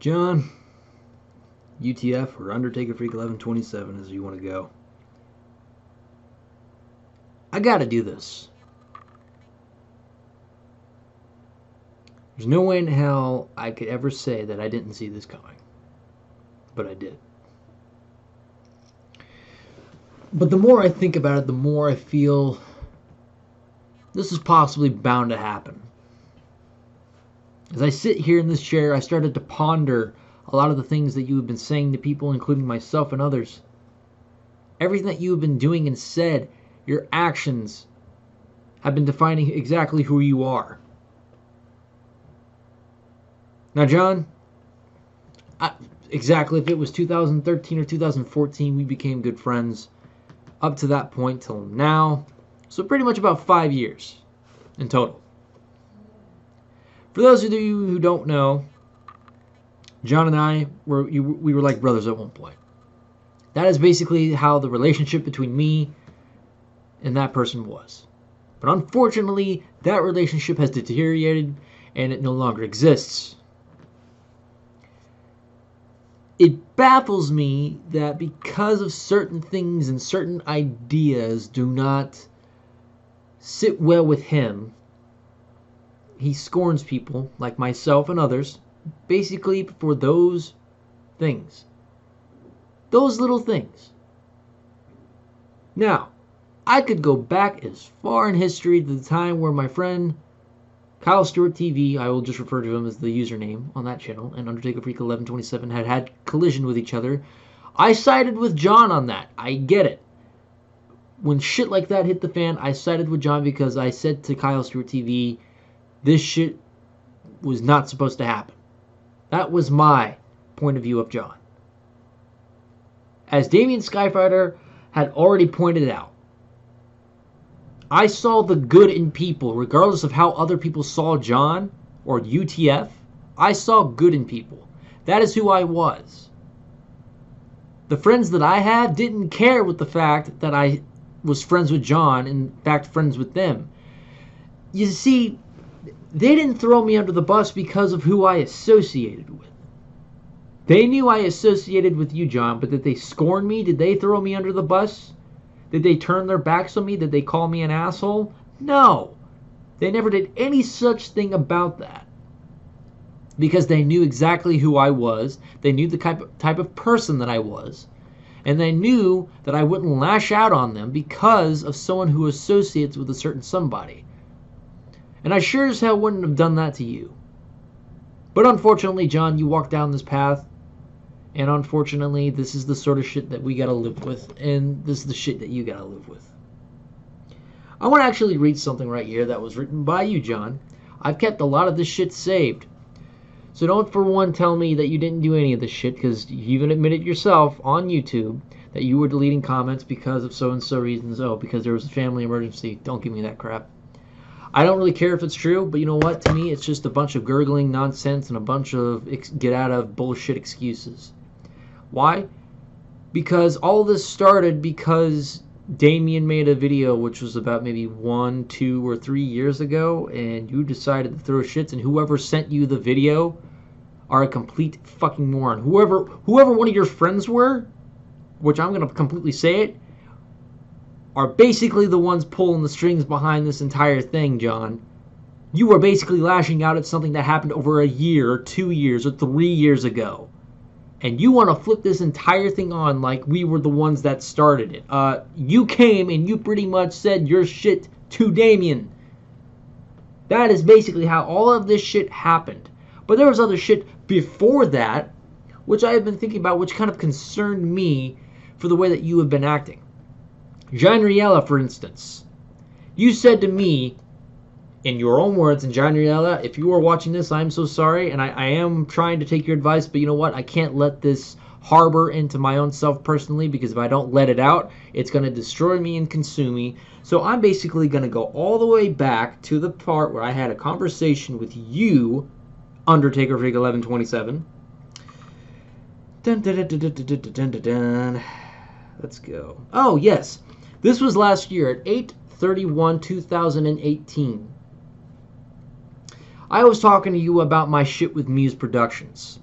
John, UTF or Undertakerfreak1127 as you want to go. I gotta do this. There's no way in hell I could ever say that I didn't see this coming. But I did. But the more I think about it, the more I feel this is possibly bound to happen. As I sit here in this chair, I started to ponder a lot of the things that you have been saying to people, including myself and others. Everything that you have been doing and said, your actions have been defining exactly who you are. Now, John, exactly if it was 2013 or 2014, we became good friends. Up to that point till now. So pretty much about 5 years in total. For those of you who don't know, John and I, we were like brothers at one point. That is basically how the relationship between me and that person was. But unfortunately, that relationship has deteriorated and it no longer exists. It baffles me that because of certain things and certain ideas do not sit well with him, he scorns people like myself and others, basically for those things. Those little things. Now, I could go back as far in history to the time where my friend Kyle Stewart TV, I will just refer to him as the username on that channel, and Undertakerfreak1127 had collision with each other. I sided with John on that. I get it. When shit like that hit the fan, I sided with John because I said to Kyle Stewart TV, this shit was not supposed to happen. That was my point of view of John. As Damien Skyfighter had already pointed out, I saw the good in people, regardless of how other people saw John or UTF. I saw good in people. That is who I was. The friends that I had didn't care with the fact that I was friends with John, in fact, friends with them. You see, they didn't throw me under the bus because of who I associated with. They knew I associated with you, John, but did they scorn me? Did they throw me under the bus? Did they turn their backs on me? Did they call me an asshole? No. They never did any such thing about that. Because they knew exactly who I was. They knew the type of person that I was. And they knew that I wouldn't lash out on them because of someone who associates with a certain somebody. And I sure as hell wouldn't have done that to you. But unfortunately, John, you walked down this path. And unfortunately, this is the sort of shit that we gotta live with. And this is the shit that you gotta live with. I want to actually read something right here that was written by you, John. I've kept a lot of this shit saved. So don't for one tell me that you didn't do any of this shit, because you even admitted yourself on YouTube that you were deleting comments because of so-and-so reasons. Oh, because there was a family emergency. Don't give me that crap. I don't really care if it's true, but you know what? To me, it's just a bunch of gurgling nonsense and a bunch of get-out-of-bullshit excuses. Why? Because all this started because Damien made a video which was about maybe 1, 2, or 3 years ago, and you decided to throw shits, and whoever sent you the video are a complete fucking moron. Whoever one of your friends were, which I'm going to completely say it, are basically the ones pulling the strings behind this entire thing, John. You were basically lashing out at something that happened over a year, or 2 years, or 3 years ago. And you want to flip this entire thing on like we were the ones that started it. You came and you pretty much said your shit to Damien. That is basically how all of this shit happened. But there was other shit before that, which I have been thinking about, which kind of concerned me for the way that you have been acting. John Riella, for instance. You said to me, in your own words, and John Riella, if you are watching this, I'm so sorry, and I am trying to take your advice, but you know what? I can't let this harbor into my own self personally, because if I don't let it out, it's going to destroy me and consume me. So I'm basically going to go all the way back to the part where I had a conversation with you, Undertakerfreak1127. Dun, dun, dun, dun, dun, dun, dun, dun, dun. Let's go. Oh, yes. This was last year at 8/31/2018. I was talking to you about my shit with Muse Productions.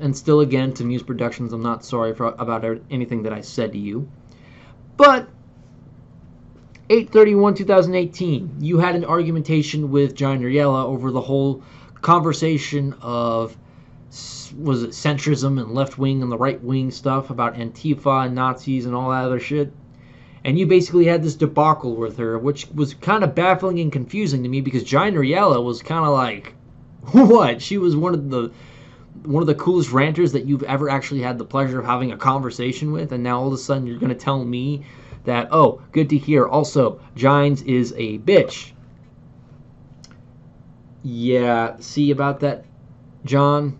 And still, again, to Muse Productions, I'm not sorry about anything that I said to you. But 8/31/2018, you had an argumentation with John Uriella over the whole conversation of, was it centrism and left wing and the right wing stuff about Antifa and Nazis and all that other shit. And you basically had this debacle with her, which was kind of baffling and confusing to me because John Uriella was kind of like, what? She was one of the coolest ranters that you've ever actually had the pleasure of having a conversation with, and now all of a sudden you're going to tell me that, oh, good to hear. Also, Gines is a bitch. Yeah, see about that, John?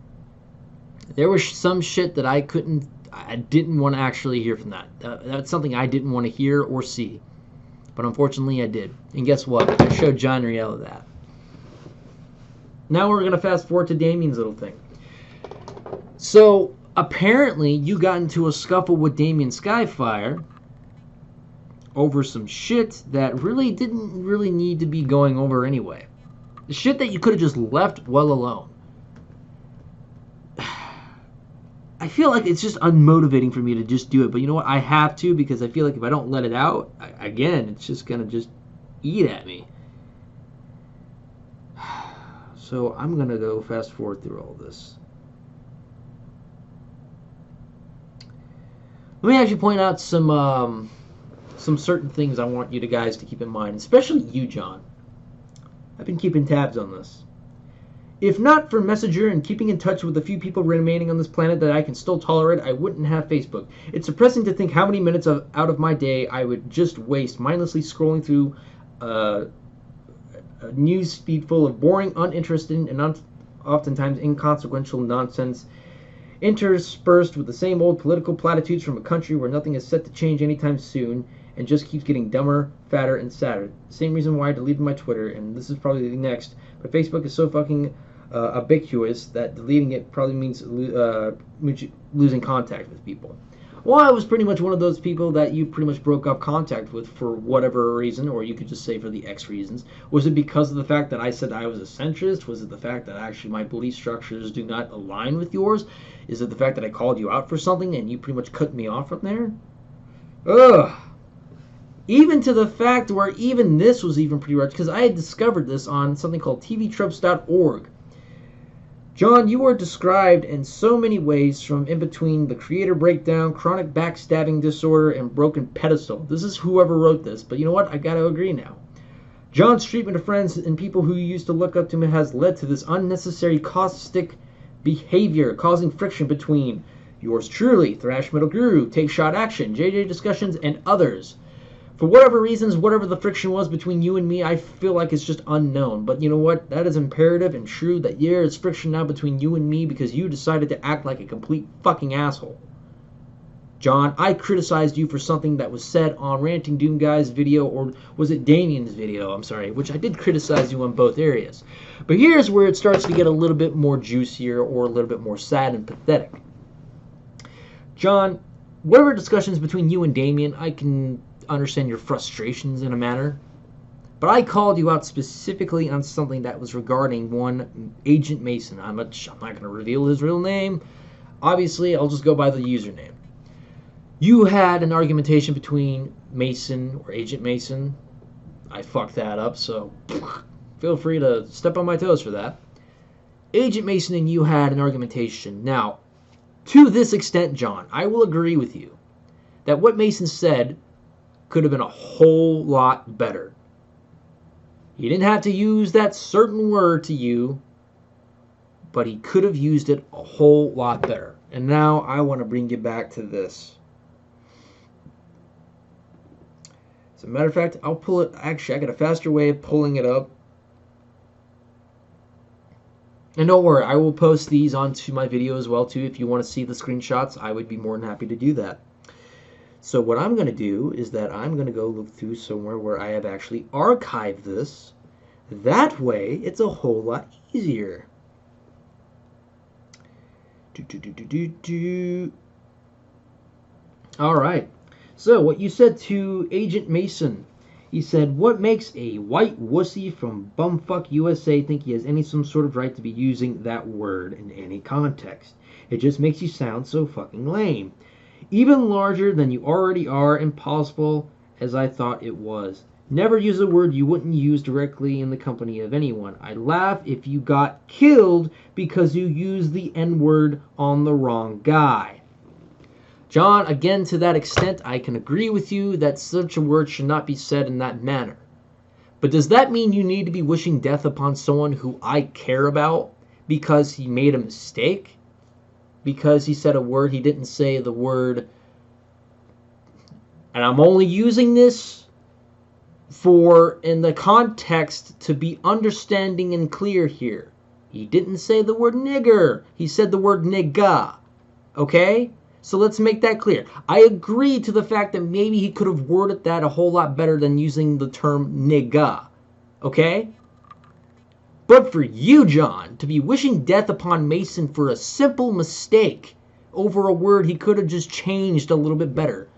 There was some shit that I didn't want to actually hear from that. That's something I didn't want to hear or see. But unfortunately I did. And guess what? I showed John Riella that. Now we're going to fast forward to Damien's little thing. So, apparently you got into a scuffle with Damien Skyfire over some shit that really didn't really need to be going over anyway. The shit that you could have just left well alone. I feel like it's just unmotivating for me to just do it, but you know what? I have to, because I feel like if I don't let it out, again, it's just going to just eat at me. So I'm going to go fast forward through all this. Let me actually point out some certain things I want you guys to keep in mind, especially you, John. I've been keeping tabs on this. If not for Messenger and keeping in touch with the few people remaining on this planet that I can still tolerate, I wouldn't have Facebook. It's depressing to think how many minutes out of my day I would just waste mindlessly scrolling through a news feed full of boring, uninteresting, and oftentimes inconsequential nonsense, interspersed with the same old political platitudes from a country where nothing is set to change anytime soon and just keeps getting dumber, fatter, and sadder. Same reason why I deleted my Twitter, and this is probably the next, but Facebook is so fucking ubiquitous that deleting it probably means losing contact with people. Well, I was pretty much one of those people that you pretty much broke off contact with for whatever reason, or you could just say for the X reasons. Was it because of the fact that I said I was a centrist? Was it the fact that actually my belief structures do not align with yours? Is it the fact that I called you out for something and you pretty much cut me off from there? Ugh. Even to the fact where even this was even pretty rough, because I had discovered this on something called tvtropes.org. John, you are described in so many ways, from in between the creator breakdown, chronic backstabbing disorder, and broken pedestal. This is whoever wrote this, but you know what? I gotta agree now. John's treatment of friends and people who used to look up to him has led to this unnecessary caustic behavior, causing friction between yours truly, Thrash Metal Guru, Take Shot Action, JJ Discussions, and others. For whatever reasons, whatever the friction was between you and me, I feel like it's just unknown. But you know what? That is imperative and true that there is friction now between you and me because you decided to act like a complete fucking asshole. John, I criticized you for something that was said on Ranting Doom Guy's video, or was it Damien's video? I'm sorry, which I did criticize you on both areas. But here's where it starts to get a little bit more juicier or a little bit more sad and pathetic. John, whatever discussions between you and Damien, I can understand your frustrations in a manner, but I called you out specifically on something that was regarding one Agent Mason. I'm not going to reveal his real name. Obviously, I'll just go by the username. You had an argumentation between Mason or Agent Mason. I fucked that up, so feel free to step on my toes for that. Agent Mason and you had an argumentation. Now, to this extent, John, I will agree with you that what Mason said could have been a whole lot better. He didn't have to use that certain word to you, but he could have used it a whole lot better. And now I want to bring you back to this. As a matter of fact, I'll pull it. Actually, I got a faster way of pulling it up. And don't worry, I will post these onto my video as well too. If you want to see the screenshots, I would be more than happy to do that. So what I'm going to do is that I'm going to go look through somewhere where I have actually archived this. That way, it's a whole lot easier. All right. So what you said to Agent Mason He said, what makes a white wussy from bumfuck USA think he has some sort of right to be using that word in any context? It just makes you sound so fucking lame. Even larger than you already are, impossible as I thought it was. Never use a word you wouldn't use directly in the company of anyone. I'd laugh if you got killed because you used the N-word on the wrong guy. John, again, to that extent, I can agree with you that such a word should not be said in that manner. But does that mean you need to be wishing death upon someone who I care about because he made a mistake? Because he said a word, he didn't say the word. And I'm only using this for in the context to be understanding and clear here. He didn't say the word nigger. He said the word nigga. Okay? So let's make that clear. I agree to the fact that maybe he could have worded that a whole lot better than using the term nigga. Okay? But for you, John, to be wishing death upon Mason for a simple mistake over a word he could have just changed a little bit better,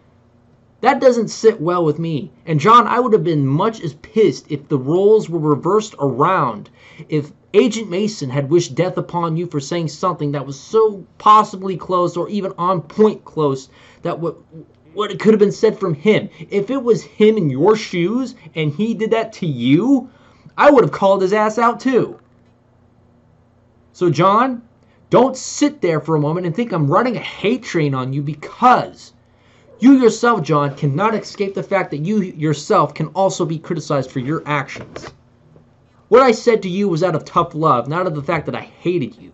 that doesn't sit well with me. And John, I would have been much as pissed if the roles were reversed around. If Agent Mason had wished death upon you for saying something that was so possibly close or even on point close that what it could have been said from him. If it was him in your shoes and he did that to you, I would have called his ass out too. So John, don't sit there for a moment and think I'm running a hate train on you, because you yourself, John, cannot escape the fact that you yourself can also be criticized for your actions. What I said to you was out of tough love, not out of the fact that I hated you.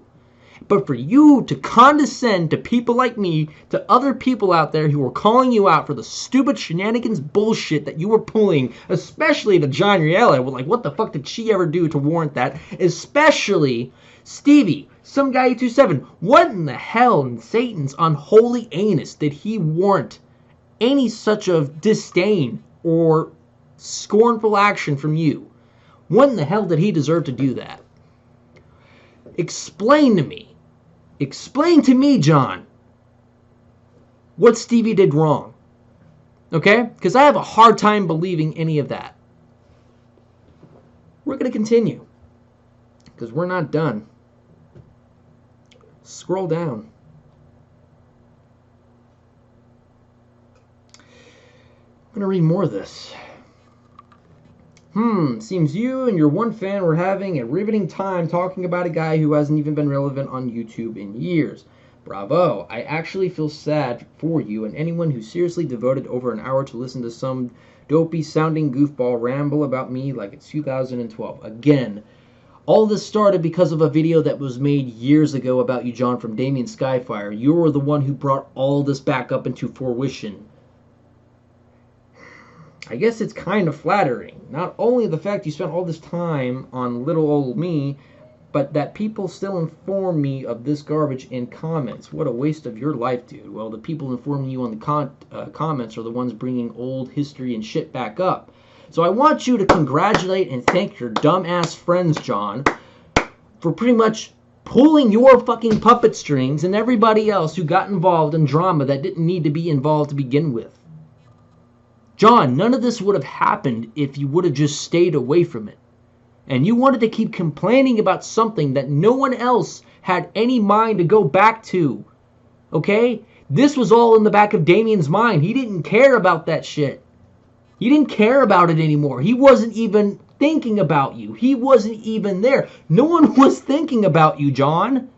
But for you to condescend to people like me, to other people out there who were calling you out for the stupid shenanigans bullshit that you were pulling, especially to John Riella, like, what the fuck did she ever do to warrant that? Especially Stevie, some guy 27. What in the hell in Satan's unholy anus did he warrant any such of disdain or scornful action from you? What in the hell did he deserve to do that? Explain to me. Explain to me, John, what Stevie did wrong. Okay? Because I have a hard time believing any of that. We're going to continue, because we're not done. Scroll down. I'm going to read more of this. Seems you and your one fan were having a riveting time talking about a guy who hasn't even been relevant on YouTube in years. Bravo. I actually feel sad for you and anyone who seriously devoted over an hour to listen to some dopey sounding goofball ramble about me like it's 2012. Again, all this started because of a video that was made years ago about you, John, from Damien Skyfire. You were the one who brought all this back up into fruition. I guess it's kind of flattering. Not only the fact you spent all this time on little old me, but that people still inform me of this garbage in comments. What a waste of your life, dude. Well, the people informing you on the comments are the ones bringing old history and shit back up. So I want you to congratulate and thank your dumbass friends, John, for pretty much pulling your fucking puppet strings and everybody else who got involved in drama that didn't need to be involved to begin with. John, none of this would have happened if you would have just stayed away from it. And you wanted to keep complaining about something that no one else had any mind to go back to. Okay? This was all in the back of Damien's mind. He didn't care about that shit. He didn't care about it anymore. He wasn't even thinking about you. He wasn't even there. No one was thinking about you, John.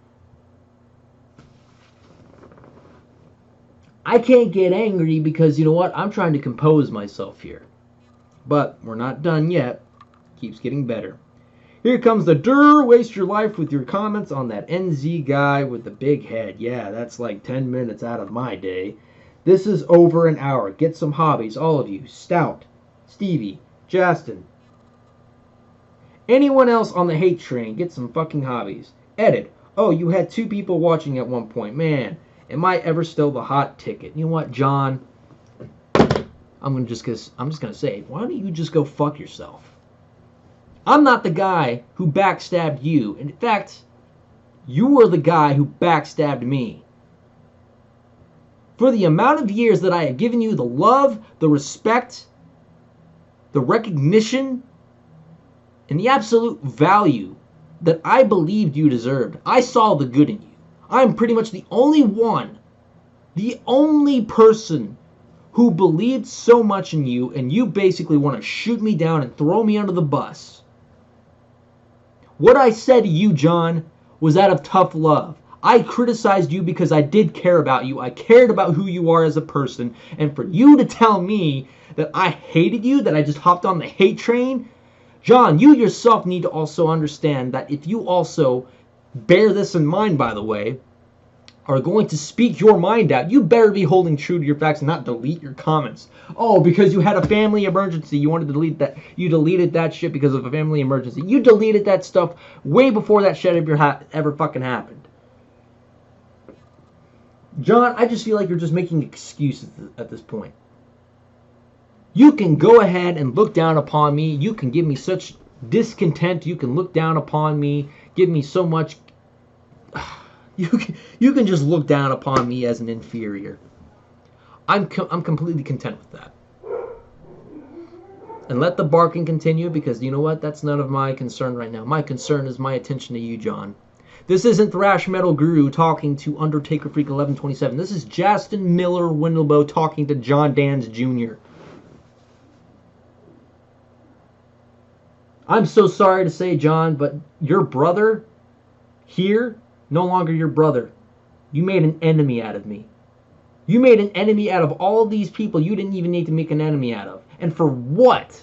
I can't get angry because, you know what? I'm trying to compose myself here. But we're not done yet. Keeps getting better. Here comes the waste your life with your comments on that NZ guy with the big head. Yeah, that's like 10 minutes out of my day. This is over an hour. Get some hobbies, all of you. Stout, Stevie, Justin. Anyone else on the hate train, get some fucking hobbies. Edit. Oh, you had 2 people watching at one point. Man, am I ever still the hot ticket? You know what, John? I'm just gonna say, why don't you just go fuck yourself? I'm not the guy who backstabbed you. In fact, you were the guy who backstabbed me. For the amount of years that I have given you the love, the respect, the recognition and the absolute value that I believed you deserved. I saw the good in you. I'm pretty much the only person who believed so much in you, and you basically want to shoot me down and throw me under the bus. What I said to you, John, was out of tough love. I criticized you because I did care about you. I cared about who you are as a person. And for you to tell me that I hated you, that I just hopped on the hate train, John, you yourself need to also understand that if you also bear this in mind, by the way, are going to speak your mind out, you better be holding true to your facts and not delete your comments. Oh, because you had a family emergency, you wanted to delete that. You deleted that shit because of a family emergency. You deleted that stuff way before that shit ever fucking happened. John, I just feel like you're just making excuses at this point. You can go ahead and look down upon me. You can give me such discontent. You can look down upon me, give me so much. You can just look down upon me as an inferior. I'm completely content with that. And let the barking continue, because you know what? That's none of my concern right now. My concern is my attention to you, John. This isn't Thrash Metal Guru talking to Undertakerfreak1127. This is Justin Miller Windelbow talking to John Dans Jr. I'm so sorry to say, John, but your brother here, no longer your brother. You made an enemy out of me. You made an enemy out of all these people you didn't even need to make an enemy out of. And for what?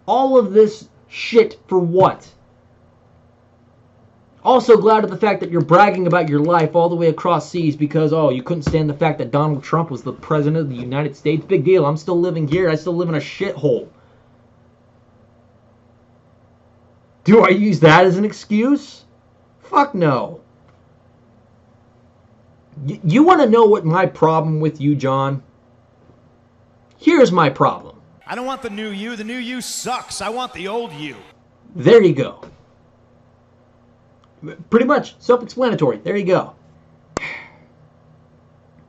All of this shit for what? Also glad of the fact that you're bragging about your life all the way across seas because, oh, you couldn't stand the fact that Donald Trump was the president of the United States. Big deal. I'm still living here. I still live in a shithole. Do I use that as an excuse? Fuck no. You want to know what my problem with you, John? Here's my problem. I don't want the new you. The new you sucks. I want the old you. There you go. Pretty much self-explanatory. There you go.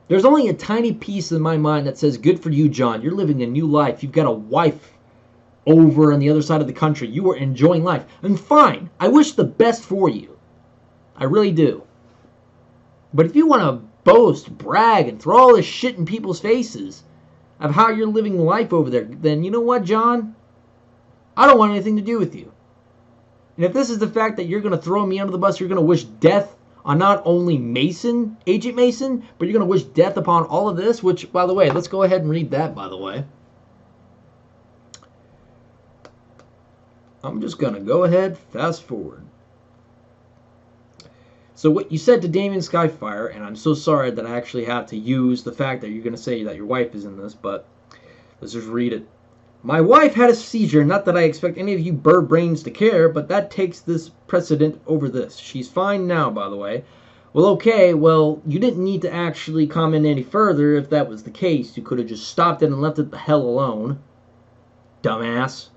There's only a tiny piece in my mind that says, good for you, John. You're living a new life. You've got a wife over on the other side of the country. You are enjoying life. And fine. I wish the best for you. I really do. But if you want to boast, brag, and throw all this shit in people's faces of how you're living life over there, then you know what, John? I don't want anything to do with you. And if this is the fact that you're going to throw me under the bus, you're going to wish death on not only Mason, Agent Mason, but you're going to wish death upon all of this, which, by the way, let's go ahead and read that, by the way. I'm just going to go ahead, fast forward. So what you said to Damien Skyfire, and I'm so sorry that I actually have to use the fact that you're going to say that your wife is in this, but let's just read it. My wife had a seizure, not that I expect any of you bird brains to care, but that takes this precedent over this. She's fine now, by the way. Well, okay, well, you didn't need to actually comment any further if that was the case. You could have just stopped it and left it the hell alone. Dumbass.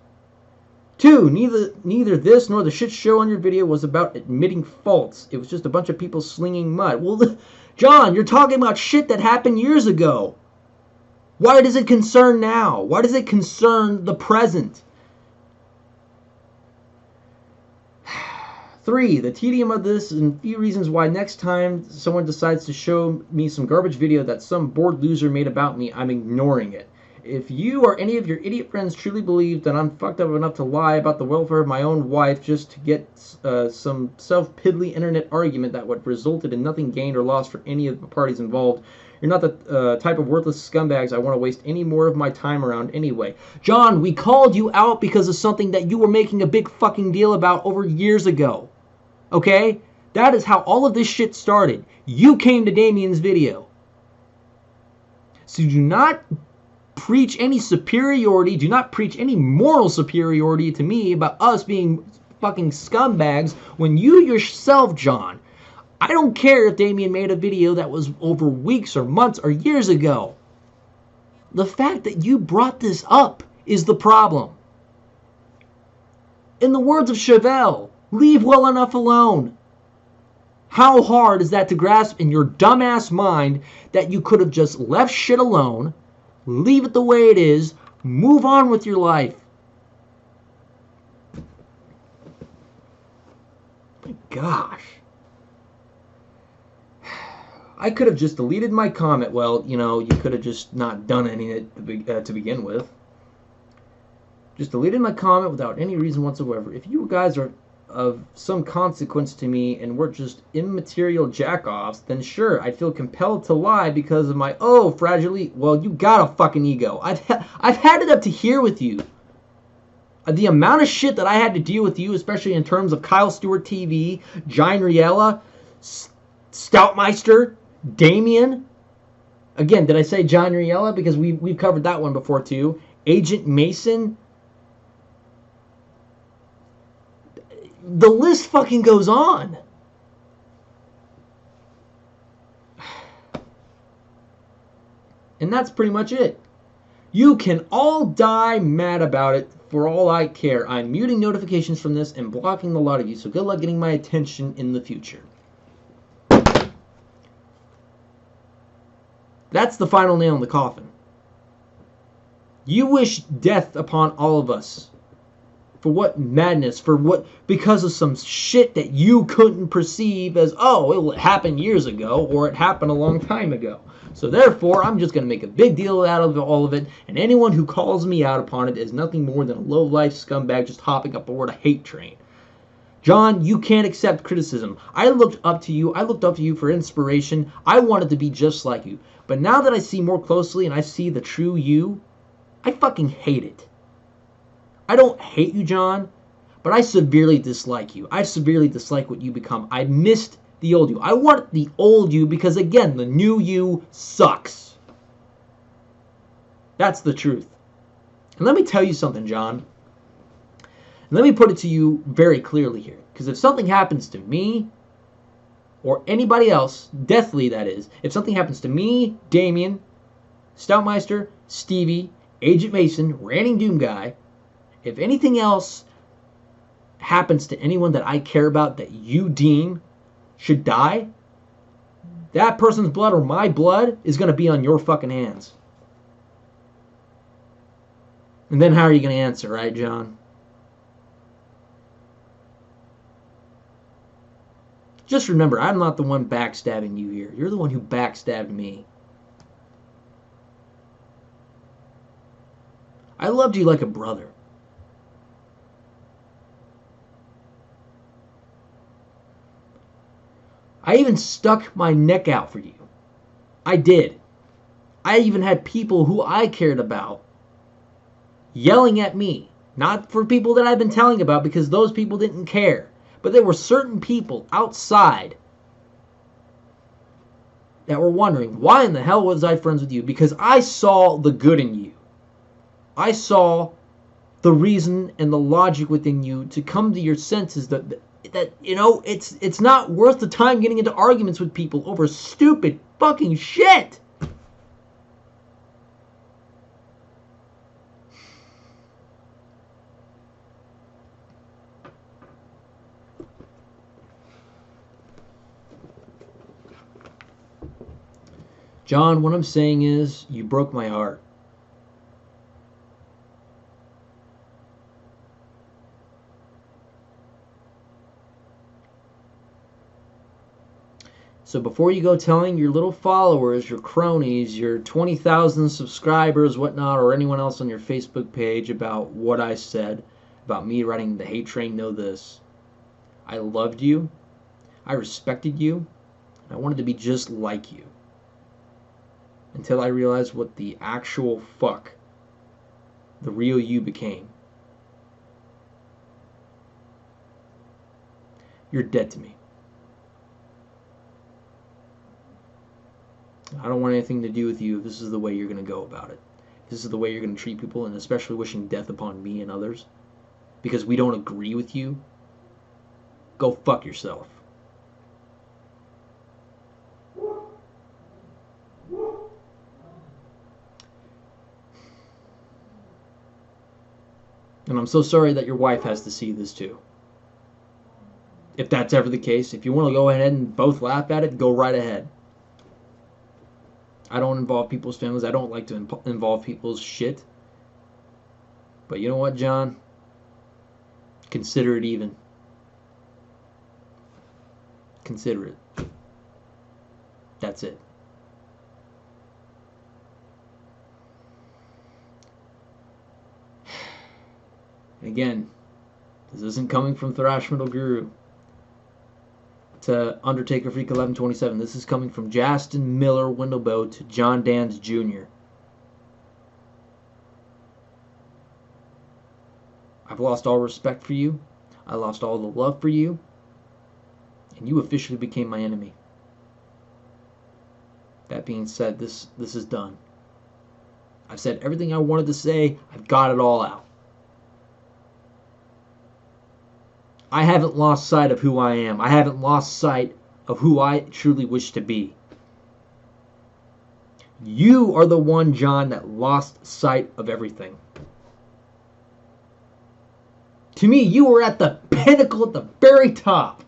2, neither this nor the shit show on your video was about admitting faults. It was just a bunch of people slinging mud. Well, John, you're talking about shit that happened years ago. Why does it concern now? Why does it concern the present? 3, the tedium of this and few reasons why next time someone decides to show me some garbage video that some bored loser made about me, I'm ignoring it. If you or any of your idiot friends truly believe that I'm fucked up enough to lie about the welfare of my own wife just to get some self-piddly internet argument that would have resulted in nothing gained or lost for any of the parties involved, you're not the type of worthless scumbags I want to waste any more of my time around anyway. John, we called you out because of something that you were making a big fucking deal about over years ago. Okay? That is how all of this shit started. You came to Damien's video. So do not preach any superiority, do not preach any moral superiority to me about us being fucking scumbags when you yourself, John, I don't care if Damien made a video that was over weeks or months or years ago. The fact that you brought this up is the problem. In the words of Chevelle, leave well enough alone. How hard is that to grasp in your dumbass mind that you could have just left shit alone, leave it the way it is, Move on with your life. My gosh. I could have just deleted my comment. Well, you know, you could have just not done any to begin with. Just deleted my comment without any reason whatsoever. If you guys are of some consequence to me and we're just immaterial jackoffs, then sure, I feel compelled to lie because of my, fragile. Well, you got a fucking ego. I've had it up to here with you. The amount of shit that I had to deal with you, especially in terms of Kyle Stewart TV, Giant Riella, Stoutmeister, Damien. Again, did I say John Riella? Because we've covered that one before too. Agent Mason. The list fucking goes on. And that's pretty much it. You can all die mad about it for all I care. I'm muting notifications from this and blocking the lot of you, so good luck getting my attention in the future. That's the final nail in the coffin. You wish death upon all of us. For what madness? For what? Because of some shit that you couldn't perceive as, it happened years ago, or it happened a long time ago. So therefore, I'm just going to make a big deal out of all of it, and anyone who calls me out upon it is nothing more than a low-life scumbag just hopping up aboard a hate train. John, you can't accept criticism. I looked up to you. I looked up to you for inspiration. I wanted to be just like you. But now that I see more closely and I see the true you, I fucking hate it. I don't hate you, John, but I severely dislike you. I severely dislike what you become. I missed the old you. I want the old you because, again, the new you sucks. That's the truth. And let me tell you something, John. Let me put it to you very clearly here. Because if something happens to me, or anybody else, deathly that is, if something happens to me, Damien, Stoutmeister, Stevie, Agent Mason, Ranting Doom Guy, if anything else happens to anyone that I care about that you deem should die, that person's blood or my blood is going to be on your fucking hands. And then how are you going to answer, right, John? Just remember, I'm not the one backstabbing you here. You're the one who backstabbed me. I loved you like a brother. I even stuck my neck out for you. I did. I even had people who I cared about yelling at me. Not for people that I've been telling about because those people didn't care. But there were certain people outside that were wondering, why in the hell was I friends with you? Because I saw the good in you. I saw the reason and the logic within you to come to your senses that you know, it's not worth the time getting into arguments with people over stupid fucking shit. John, what I'm saying is, you broke my heart. So before you go telling your little followers, your cronies, your 20,000 subscribers, whatnot, or anyone else on your Facebook page about what I said, about me writing the hate train, know this. I loved you. I respected you. And I wanted to be just like you. Until I realized what the actual fuck the real you became. You're dead to me. I don't want anything to do with you if this is the way you're going to go about it. If this is the way you're going to treat people, and especially wishing death upon me and others, because we don't agree with you, go fuck yourself. And I'm so sorry that your wife has to see this too. If that's ever the case, if you want to go ahead and both laugh at it, go right ahead. I don't involve people's families. I don't like to involve people's shit. But you know what, John? Consider it even. Consider it. That's it. Again, this isn't coming from Thrash Metal Guru to Undertaker Freak 1127. This is coming from Justin Miller Windowbow to John Dans Jr. I've lost all respect for you. I lost all the love for you. And you officially became my enemy. That being said, this is done. I've said everything I wanted to say. I've got it all out. I haven't lost sight of who I am. I haven't lost sight of who I truly wish to be. You are the one, John, that lost sight of everything. To me, you were at the pinnacle, at the very top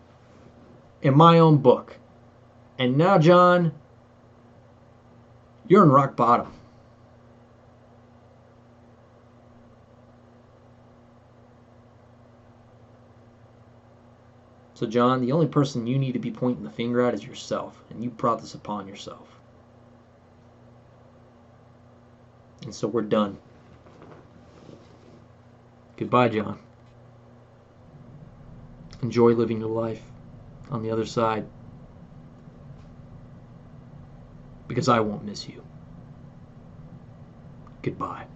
in my own book. And now, John, you're in rock bottom. So, John, the only person you need to be pointing the finger at is yourself. And you brought this upon yourself. And so we're done. Goodbye, John. Enjoy living your life on the other side. Because I won't miss you. Goodbye.